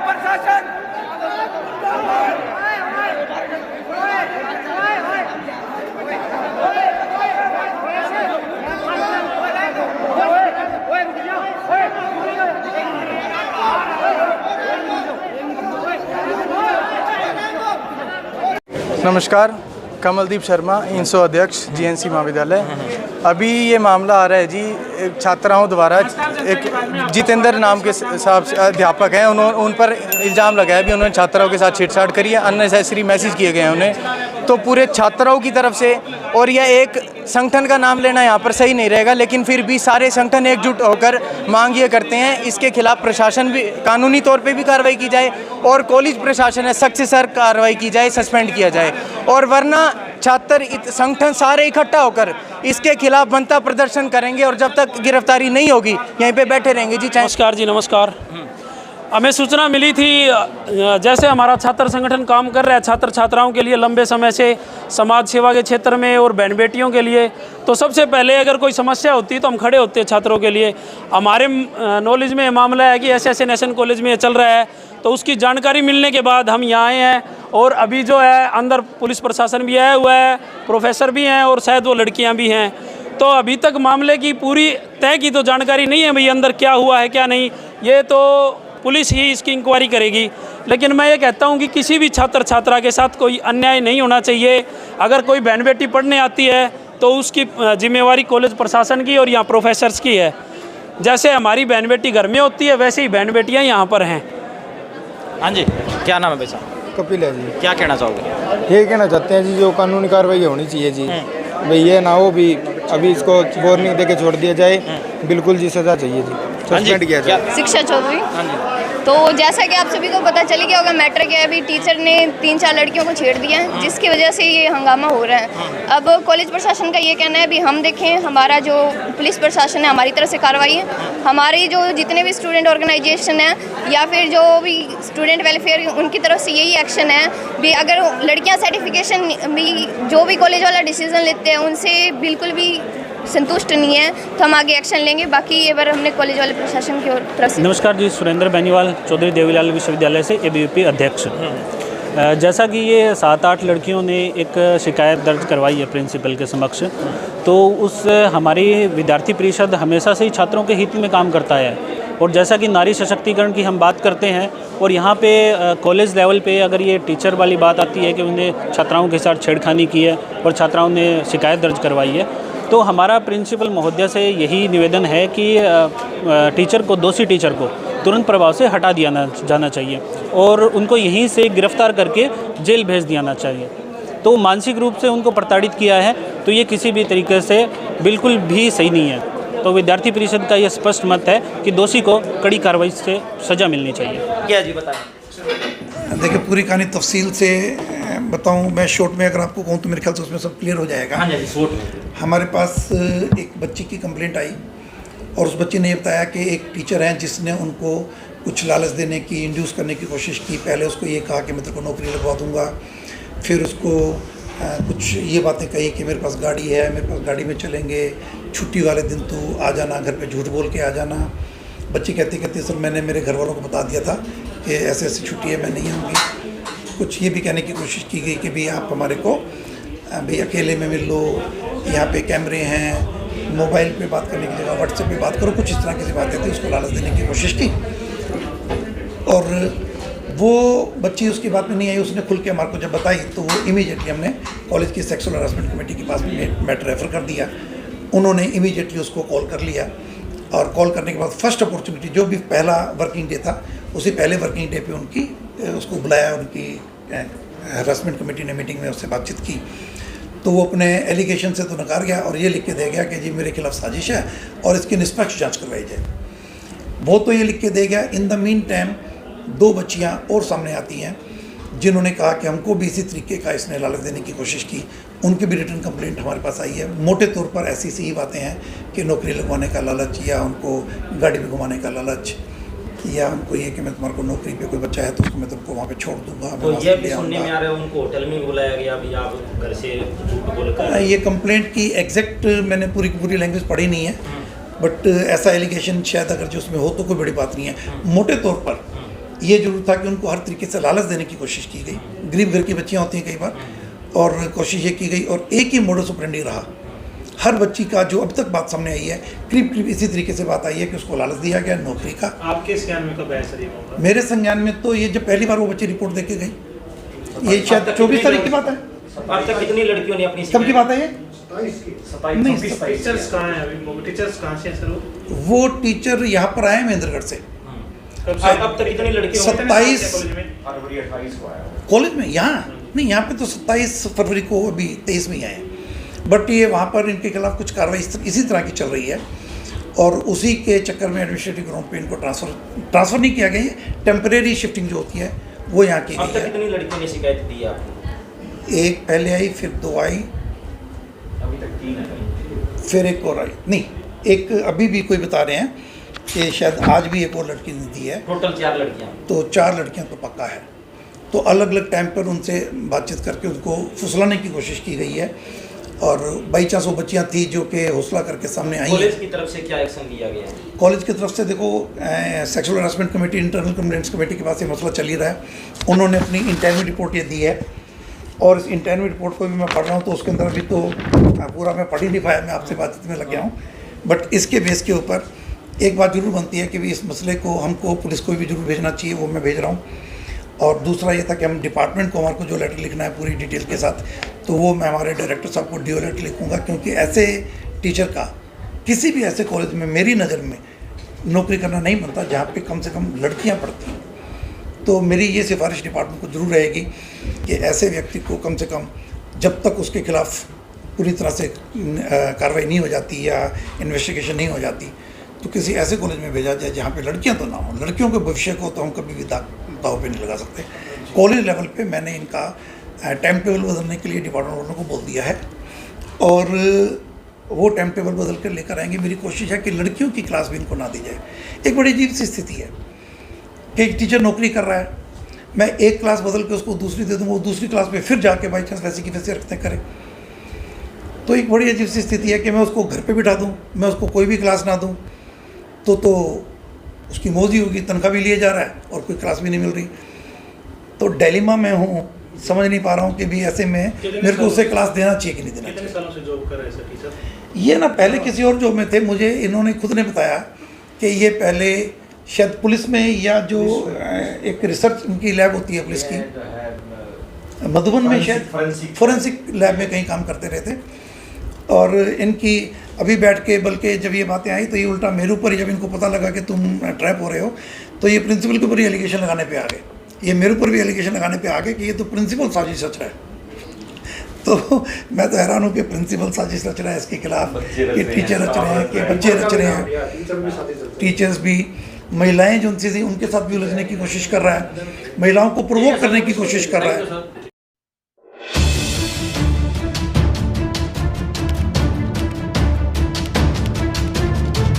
प्रशासन नमस्कार, कमलदीप शर्मा, इंसो अध्यक्ष जीएनसी महाविद्यालय। अभी ये मामला आ रहा है जी, छात्राओं द्वारा एक जितेंद्र नाम के साहब अध्यापक हैं, उन पर इल्ज़ाम लगाया भी उन्होंने छात्राओं के साथ छेड़छाड़ करी है, अननेसेसरी मैसेज किए गए हैं उन्हें। तो पूरे छात्राओं की तरफ से, और यह एक संगठन का नाम लेना यहाँ पर सही नहीं रहेगा, लेकिन फिर भी सारे संगठन एकजुट होकर मांग ये करते हैं इसके खिलाफ प्रशासन भी कानूनी तौर पे भी कार्रवाई की जाए और कॉलेज प्रशासन है सख्त से सख्त कार्रवाई की जाए, सस्पेंड किया जाए, और वरना छात्र संगठन सारे इकट्ठा होकर इसके खिलाफ बनता प्रदर्शन करेंगे और जब तक गिरफ्तारी नहीं होगी यहीं पे बैठे रहेंगे जी। नमस्कार जी, नमस्कार। हमें सूचना मिली थी, जैसे हमारा छात्र संगठन काम कर रहा है छात्र छात्राओं के लिए लंबे समय से समाज सेवा के क्षेत्र में और बहन बेटियों के लिए, तो सबसे पहले अगर कोई समस्या होती है तो हम खड़े होते हैं छात्रों के लिए। हमारे नॉलेज में मामला है कि SSN कॉलेज में चल रहा है, तो उसकी जानकारी मिलने के बाद हम यहाँ आए हैं, और अभी जो है अंदर पुलिस प्रशासन भी आया हुआ है, प्रोफेसर भी हैं और शायद वो लड़कियाँ भी हैं। तो अभी तक मामले की पूरी तय की तो जानकारी नहीं है भाई अंदर क्या हुआ है क्या नहीं, ये तो पुलिस ही इसकी इंक्वायरी करेगी। लेकिन मैं ये कहता हूँ कि किसी भी छात्र छात्रा के साथ कोई अन्याय नहीं होना चाहिए। अगर कोई बहन बेटी पढ़ने आती है तो उसकी जिम्मेवारी कॉलेज प्रशासन की और यहाँ प्रोफेसर्स की है। जैसे हमारी बहन बेटी घर में होती है वैसे ही बहन बेटियाँ यहाँ पर हैं। हाँ जी, क्या नाम है भाई साहब? कपिल है जी। क्या कहना चाहोगे? ये कहना चाहते हैं जी, जो कानूनी कार्रवाई होनी चाहिए जी, भाई ये ना हो भी अभी इसको वार्निंग देके छोड़ दिया जाए, बिल्कुल जी सजा चाहिए जी, सस्पेंड किया जाए। शिक्षा चौधरी। हाँ जी। तो जैसा कि आप सभी को पता चल गया होगा, मैटर क्या है, अभी टीचर ने 3-4 लड़कियों को छेड़ दिया है, जिसकी वजह से ये हंगामा हो रहा है। अब कॉलेज प्रशासन का ये कहना है भी हम देखें, हमारा जो पुलिस प्रशासन है हमारी तरफ से कार्रवाई है, हमारी जो जितने भी स्टूडेंट ऑर्गेनाइजेशन है या फिर जो भी स्टूडेंट वेलफेयर उनकी तरफ से यही एक्शन है भी अगर लड़कियाँ सर्टिफिकेशन भी जो भी कॉलेज वाला डिसीजन लेते हैं उनसे बिल्कुल भी संतुष्ट नहीं है तो हम आगे एक्शन लेंगे। बाकी ये बार हमने कॉलेज वाले प्रशासन की तरफ से। नमस्कार जी, सुरेंद्र बेनीवाल, चौधरी देवीलाल विश्वविद्यालय से ABVP अध्यक्ष। जैसा कि ये 7-8 लड़कियों ने एक शिकायत दर्ज करवाई है प्रिंसिपल के समक्ष, तो उस हमारी विद्यार्थी परिषद हमेशा से ही छात्रों के हित में काम करता है। और जैसा कि नारी सशक्तिकरण की हम बात करते हैं और यहाँ पे कॉलेज लेवल पे अगर ये टीचर वाली बात आती है कि उन्हें छात्राओं के साथ छेड़खानी की है और छात्राओं ने शिकायत दर्ज करवाई है, तो हमारा प्रिंसिपल महोदय से यही निवेदन है कि टीचर को, दोषी टीचर को तुरंत प्रभाव से हटा दिया जाना चाहिए और उनको यहीं से गिरफ्तार करके जेल भेज दिया चाहिए। तो मानसिक रूप से उनको प्रताड़ित किया है, तो ये किसी भी तरीके से बिल्कुल भी सही नहीं है। तो विद्यार्थी परिषद का ये स्पष्ट मत है कि दोषी को कड़ी कार्रवाई से सज़ा मिलनी चाहिए। क्या जी बताएं? देखिए, पूरी कहानी तफसील से बताऊं मैं, शॉर्ट में अगर आपको कहूँ तो मेरे ख्याल से उसमें सब क्लियर हो जाएगा। हाँ जी, शॉर्ट में। हमारे पास एक बच्ची की कंप्लेंट आई और उस बच्ची ने ये बताया कि एक टीचर हैं जिसने उनको कुछ लालच देने की, इंड्यूस करने की कोशिश की। पहले उसको ये कहा कि मैं तेरे को नौकरी लगवा दूंगा, फिर उसको कुछ ये बातें कही कि मेरे पास गाड़ी है, मेरे पास गाड़ी में चलेंगे, छुट्टी वाले दिन तू आ जाना, घर पे झूठ बोल के आ जाना। बच्ची कहती सर मैंने मेरे घर वालों को बता दिया था कि ऐसे ऐसी छुट्टी है, मैं नहीं आऊँगी। कुछ ये भी कहने की कोशिश की गई कि भाई आप हमारे को भाई अकेले में मिल लो, यहाँ पे कैमरे हैं, मोबाइल पे बात करने की जगह व्हाट्सएप पे बात करो, कुछ इस तरह की बातें थी। उसको लालच देने की कोशिश की और वो बच्ची उसकी बात में नहीं आई। उसने खुल के हमारे को जब बताई तो वो इमीडिएटली हमने कॉलेज की सेक्सुअल हरासमेंट कमेटी के पास मैटर रेफर कर दिया। उन्होंने इमीडिएटली उसको कॉल कर लिया और कॉल करने के बाद फर्स्ट अपॉर्चुनिटी, जो भी पहला वर्किंग डे था, उसी पहले वर्किंग डे पे उनकी उसको बुलाया, उनकी हरासमेंट कमेटी ने मीटिंग में उससे बातचीत की। तो वो अपने एलिगेशन से तो नकार गया और ये लिख के दे गया कि जी मेरे खिलाफ साजिश है और इसकी निष्पक्ष जांच करवाई जाए। वो तो ये लिख के दे गया। इन द मीन टाइम 2 बच्चियाँ और सामने आती हैं जिन्होंने कहा कि हमको भी इसी तरीके का इसने लालच देने की कोशिश की। उनकी भी रिटर्न कंप्लेंट हमारे पास आई है। मोटे तौर पर ऐसी सी ही बातें हैं कि नौकरी लगवाने का लालच, या उनको गाड़ी में घुमाने का लालच, या उनको ये कि मैं तुम्हारे को नौकरी पे कोई बच्चा है तो उसको मैं तुमको वहाँ पे छोड़ दूंगा। तो ये भी सुनने में आ रहा है उनको होटल में बुलाया गया, अभी आप घर से झूठ बोलकर। ये कंप्लेंट की एग्जैक्ट मैंने पूरी की पूरी लैंग्वेज पढ़ी नहीं है, बट ऐसा एलिगेशन शायद अगर जो उसमें हो तो कोई बड़ी बात नहीं है। मोटे तौर पर ये जरूर था कि उनको हर तरीके से लालच देने की कोशिश की गई। गरीब घर की बच्चियाँ होती हैं कई बार, और कोशिश ये की गई, और एक ही मोडस ऑपरेंडी रहा हर बच्ची का। जो अब तक बात सामने आई है, करीब इसी तरीके से बात आई है कि उसको लालच दिया गया नौकरी का। आपके संज्ञान में कब आया सर ये मामला? मेरे संज्ञान में तो ये जब पहली बार वो बच्ची रिपोर्ट देके गई, ये शायद 24 तारीख की बात है। अब तक कितनी लड़कियों ने अपनी कब की बात है ये? नहीं, टीचर्स कहाँ हैं अभी? टीचर्स कहाँ से हैं सर? वो टीचर यहाँ पर आए महेंद्रगढ़ से। कब से? अब तक कितनी लड़कियों 27 फरवरी 28 को आया। कॉलेज में, यहाँ नहीं, यहाँ पे तो 27 फरवरी को अभी 23 में ही आए हैं। बट ये वहाँ पर इनके खिलाफ कुछ कार्रवाई इसी तरह की चल रही है, और उसी के चक्कर में एडमिनिस्ट्रेटिव ग्राउंड पे इनको ट्रांसफ़र नहीं किया गया है। टेम्परेरी शिफ्टिंग जो होती है वो यहाँ की अब गई तक है। कितनी लड़कियों ने शिकायत दी है आपको? एक पहले आई, फिर 2 आई, अभी तक 3 है। फिर एक और आई। नहीं, एक अभी भी कोई बता रहे हैं कि शायद आज भी एक और लड़की ने दी है। टोटल 4 लड़कियाँ। तो 4 लड़कियां तो पक्का है। तो अलग अलग टाइम पर उनसे बातचीत करके उनको फुसलाने की कोशिश की गई है, और बाई चांस वो बच्चियाँ थी जो कि हौसला करके सामने आई कॉलेज हैं। की तरफ से क्या एक्शन लिया गया है? कॉलेज की तरफ से देखो, sexual harassment committee, internal complaints committee के पास ये मसला चल ही रहा है। उन्होंने अपनी इंटरव्यू रिपोर्ट ये दी है, और इस इंटरव्यू रिपोर्ट को भी मैं पढ़ रहा हूँ, तो उसके अंदर अभी तो पूरा मैं पढ़ ही नहीं पाया, मैं आपसे बातचीत में लग गया हूँ। बट इसके बेस के ऊपर एक बात जरूर बनती है कि भी इस मसले को हमको पुलिस को भी जरूर भेजना चाहिए, वो मैं भेज रहा हूँ। और दूसरा ये था कि हम डिपार्टमेंट को, हमारे को जो लेटर लिखना है पूरी डिटेल के साथ, तो वो मैं हमारे डायरेक्टर साहब को डीओ लेटर लिखूँगा, क्योंकि ऐसे टीचर का किसी भी ऐसे कॉलेज में मेरी नज़र में नौकरी करना नहीं बनता जहाँ पे कम से कम लड़कियाँ पढ़ती हैं। तो मेरी ये सिफारिश डिपार्टमेंट को जरूर रहेगी कि ऐसे व्यक्ति को कम से कम जब तक उसके खिलाफ पूरी तरह से कार्रवाई नहीं हो जाती या इन्वेस्टिगेशन नहीं हो जाती, तो किसी ऐसे कॉलेज में भेजा जाए जहाँ पे लड़कियाँ तो ना हो। लड़कियों के भविष्य को तो हम कभी भी दाव पे नहीं लगा सकते। कॉलेज लेवल पे मैंने इनका टाइम टेबल बदलने के लिए डिपार्टमेंट वालों को बोल दिया है, और वो टाइम टेबल बदल कर लेकर आएंगे। मेरी कोशिश है कि लड़कियों की क्लास भी इनको ना दी जाए। एक बड़ी अजीब सी स्थिति है कि एक टीचर नौकरी कर रहा है, मैं एक क्लास बदल के उसको दूसरी दे दूँ, वो दूसरी क्लास में फिर जाके बाई चांस वैसे की वैसे रखते करें। तो एक बड़ी अजीब सी स्थिति है कि मैं उसको घर पे बिठा दूँ, मैं उसको कोई भी क्लास ना दूँ, तो उसकी मौज ही होगी, तनख्वाह भी लिए जा रहा है और कोई क्लास भी नहीं मिल रही। तो डिलेमा में हूँ, समझ नहीं पा रहा हूँ कि भी ऐसे में मेरे को उसे क्लास देना चाहिए कि नहीं देना चाहिए। कितने सालों से जॉब कर रहे हैं सर टीचर? ये ना पहले किसी और जॉब में थे, मुझे इन्होंने खुद ने बताया कि ये पहले शायद पुलिस में, या जो एक रिसर्च उनकी लैब होती है पुलिस की, मधुबन में शायद फोरेंसिक लैब में कहीं काम करते रहे थे। और इनकी अभी बैठ के, बल्कि जब ये बातें आई तो ये उल्टा मेरे ऊपर ही, जब इनको पता लगा कि तुम ट्रैप हो रहे हो, तो ये प्रिंसिपल के ऊपर ही एलिगेशन लगाने पे आ गए। ये मेरे ऊपर भी एलिगेशन लगाने पे आ गए कि ये तो प्रिंसिपल साजिश रच रहा है। तो मैं तो हैरान हूँ कि प्रिंसिपल साजिश रच रहा है इसके खिलाफ, कि टीचर रच रहे हैं, कि बच्चे रच रहे हैं, टीचर्स भी, महिलाएं जो उनसे उनके साथ भी उलझने की कोशिश कर रहा है, महिलाओं को प्रोवोक करने की कोशिश कर रहा है।